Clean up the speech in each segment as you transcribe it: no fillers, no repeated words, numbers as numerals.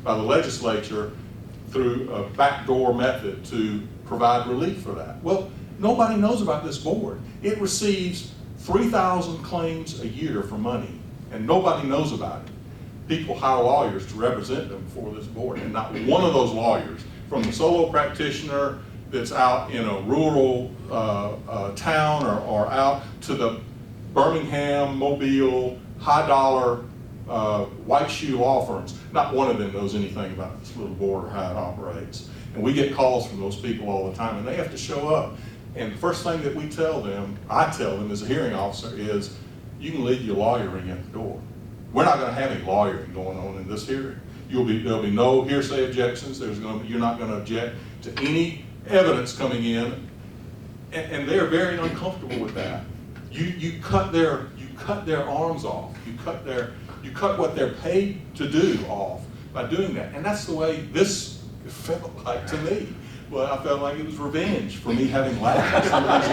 by the legislature through a backdoor method to provide relief for that. Well, nobody knows about this board. It receives 3,000 claims a year for money, and nobody knows about it. People hire lawyers to represent them for this board, and not one of those lawyers, from the solo practitioner that's out in a rural town or out to the Birmingham, Mobile, high dollar white shoe law firms, not one of them knows anything about this little board or how it operates. And we get calls from those people all the time, and they have to show up. And the first thing that we tell them, I tell them as a hearing officer, is you can leave your lawyering at the door. We're not going to have any lawyering going on in this hearing. There'll be no hearsay objections. You're not going to object to any evidence coming in, and they're very uncomfortable with that. You cut their arms off. You cut what they're paid to do off by doing that, and that's the way this felt like to me. Well, I felt like it was revenge for me having laughed at some of these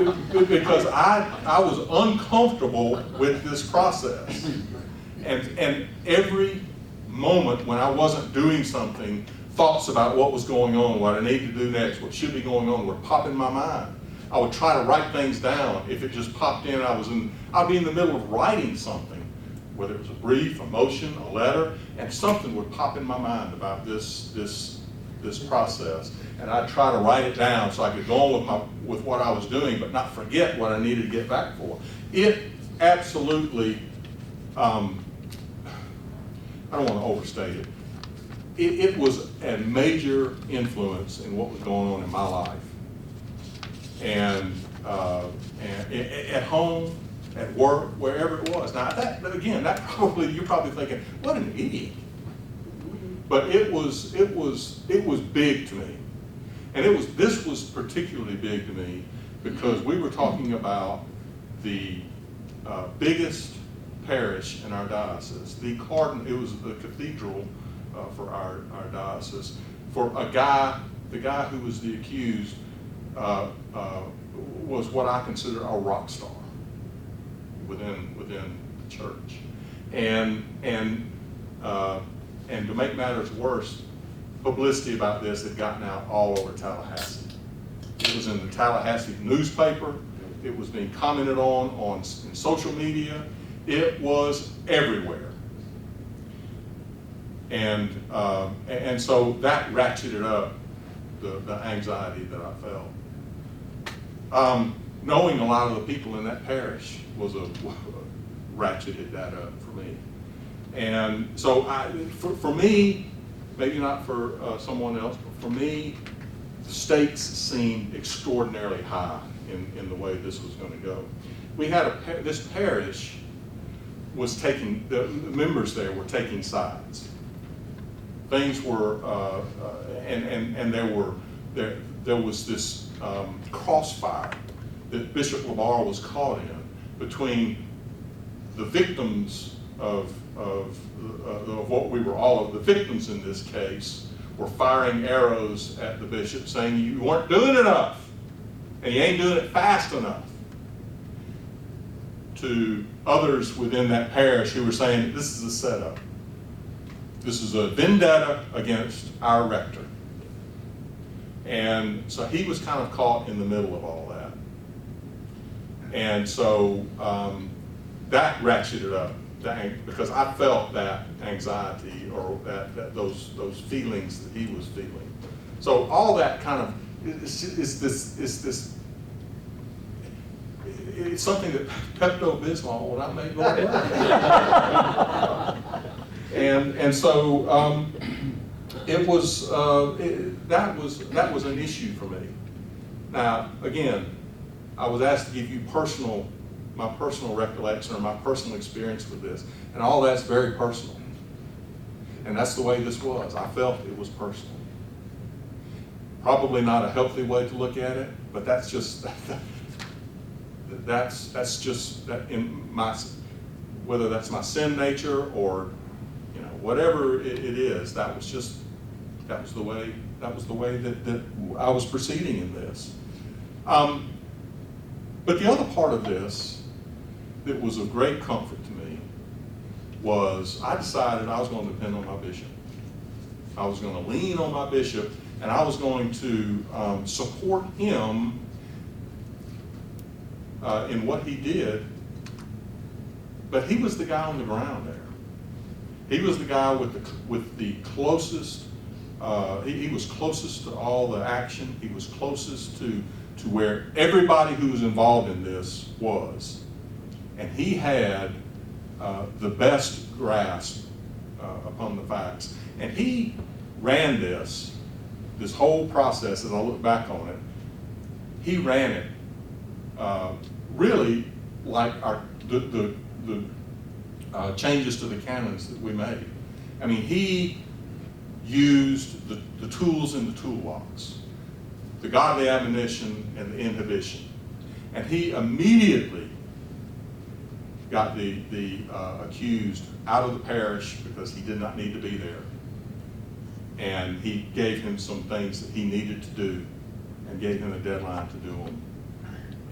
lawyers before, because I was uncomfortable with this process. And every moment when I wasn't doing something, thoughts about what was going on, what I needed to do next, what should be going on would pop in my mind. I would try to write things down. If it just popped in, I'd be in the middle of writing something, whether it was a brief, a motion, a letter, and something would pop in my mind about this process. And I'd try to write it down so I could go on with what I was doing, but not forget what I needed to get back for. It absolutely, I don't want to overstate it. It was a major influence in what was going on in my life. And at home, at work, wherever it was. Now you're probably thinking, what an idiot. But it was big to me. And this was particularly big to me because we were talking about the biggest parish in our diocese. It was the cathedral for our diocese. For the guy who was the accused was what I consider a rock star within the church. And to make matters worse, publicity about this had gotten out all over Tallahassee. It was in the Tallahassee newspaper. It was being commented on in social media. It was everywhere. And so that ratcheted up the anxiety that I felt. Knowing a lot of the people in that parish ratcheted that up for me. And so for me, maybe not for someone else, but for me, the stakes seemed extraordinarily high in the way this was going to go. We had this parish was taking, the members there were taking sides. Things were, and there was this crossfire that Bishop LaBarre was caught in between the victims of what we were all of. The victims in this case were firing arrows at the bishop saying you weren't doing enough and you ain't doing it fast enough, to others within that parish who were saying this is a setup. This is a vendetta against our rector. And so he was kind of caught in the middle of all that. And so that ratcheted up, because I felt that anxiety or those feelings that he was feeling. So all that kind of it's something that Pepto-Bismol will not make go away. And so it was that was an issue for me. Now again, I was asked to give you my personal recollection or my personal experience with this, and all that's very personal. And that's the way this was. I felt it was personal. Probably not a healthy way to look at it, but that's just that's just that in my, whether that's my sin nature or whatever it is, that was the way that I was proceeding in this. But the other part of this that was of great comfort to me was I decided I was going to depend on my bishop. I was going to lean on my bishop, and I was going to support him in what he did. But he was the guy on the ground there. He was the guy with the closest. He was closest to all the action. He was closest to where everybody who was involved in this was, and he had the best grasp upon the facts. And he ran this whole process. As I look back on it, he ran it really like the changes to the canons that we made. I mean, he used the tools in the toolbox, the godly admonition and the inhibition, and he immediately got the accused out of the parish because he did not need to be there, and he gave him some things that he needed to do, and gave him a deadline to do them,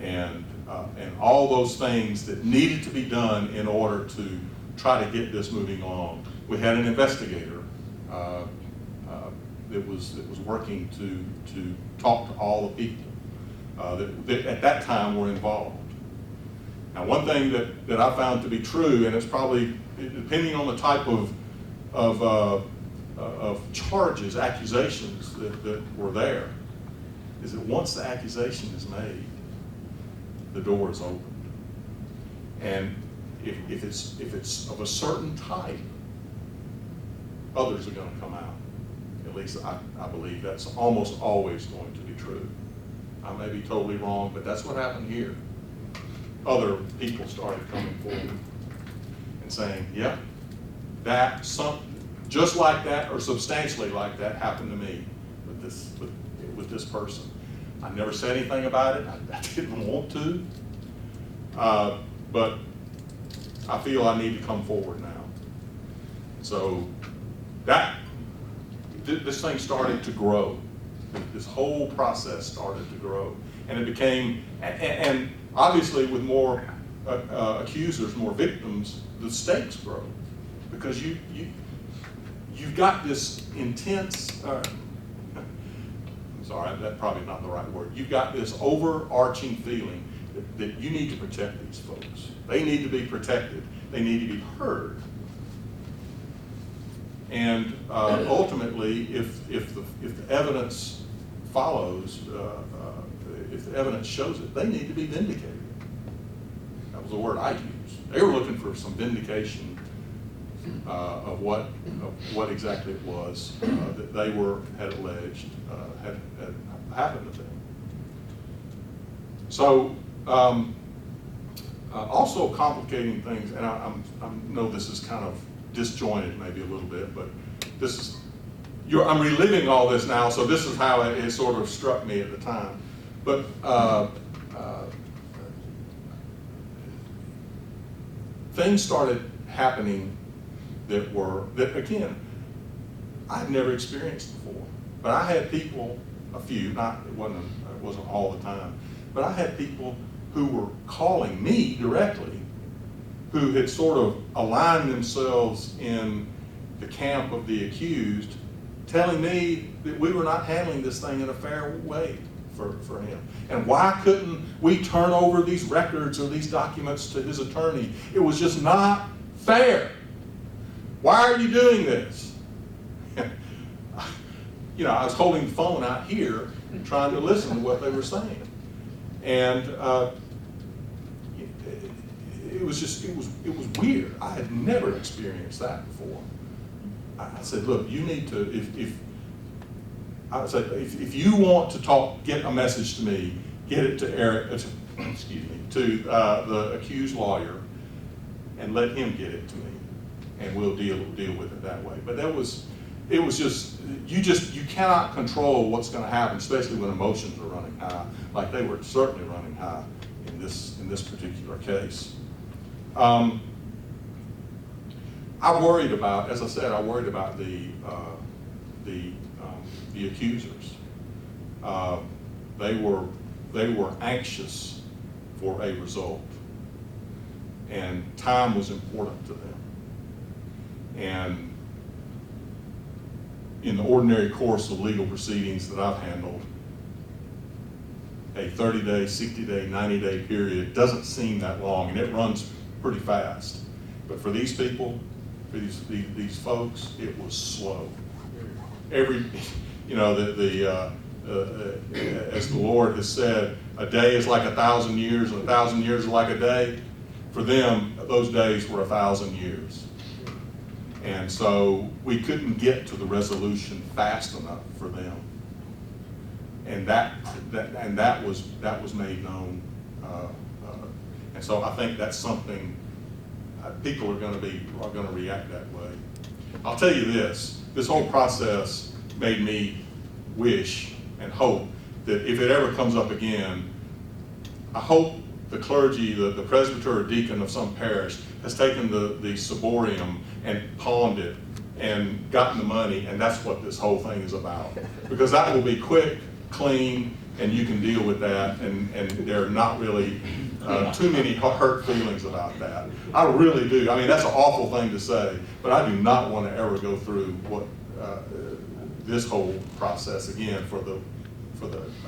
and all those things that needed to be done in order to try to get this moving along. We had an investigator that was working to talk to all the people that at that time were involved. Now, one thing that I found to be true, and it's probably depending on the type of charges, accusations that were there, is that once the accusation is made, the door is opened. And if it's of a certain type, others are going to come out. At least I believe that's almost always going to be true. I may be totally wrong, but that's what happened here. Other people started coming forward and saying, "Yep, just like that or substantially like that happened to me with this person. I never said anything about it. I didn't want to, but I feel I need to come forward now." So this thing started to grow. This whole process started to grow, and it became, and obviously with more accusers, more victims, the stakes grow, because you've got this intense. Sorry, that's probably not the right word. You've got this overarching feeling that you need to protect these folks. They need to be protected. They need to be heard. And ultimately, if the evidence follows, if the evidence shows it, they need to be vindicated. That was the word I used. They were looking for some vindication of what exactly it was that they had alleged had happened to them. So also complicating things, and I know this is kind of disjointed maybe a little bit, but this is, I'm reliving all this now, so this is how it sort of struck me at the time. But things started happening that again, I've never experienced before. But I had people, a few, it wasn't all the time, but I had people who were calling me directly, who had sort of aligned themselves in the camp of the accused, telling me that we were not handling this thing in a fair way for him. And why couldn't we turn over these records or these documents to his attorney? It was just not fair. Why are you doing this? You know, I was holding the phone out here and trying to listen to what they were saying. And it was weird. I had never experienced that before. I said, look, you need to, if you want to get a message to me, get it to Eric, to the accused lawyer, and let him get it to me, and we'll deal with it that way. But it was just you cannot control what's going to happen, especially when emotions are running high, like they were certainly running high in this particular case. I worried about, as I said, the accusers. They were anxious for a result, and time was important to them. And in the ordinary course of legal proceedings that I've handled, a 30-day, 60-day, 90-day period doesn't seem that long, and it runs pretty fast. But for these people, for these folks, it was slow. You know, as the Lord has said, a day is like 1,000 years, and 1,000 years is like a day. For them, those days were 1,000 years. And so we couldn't get to the resolution fast enough for them. And that was made known. And so I think that's something people are going to react that way. I'll tell you this whole process made me wish and hope that if it ever comes up again, I hope the clergy, the presbyter or deacon of some parish has taken the ciborium and pawned it and gotten the money, and that's what this whole thing is about. Because that will be quick, clean, and you can deal with that, and there are not really too many hurt feelings about that. I really do. I mean, that's an awful thing to say, but I do not want to ever go through what this whole process again for the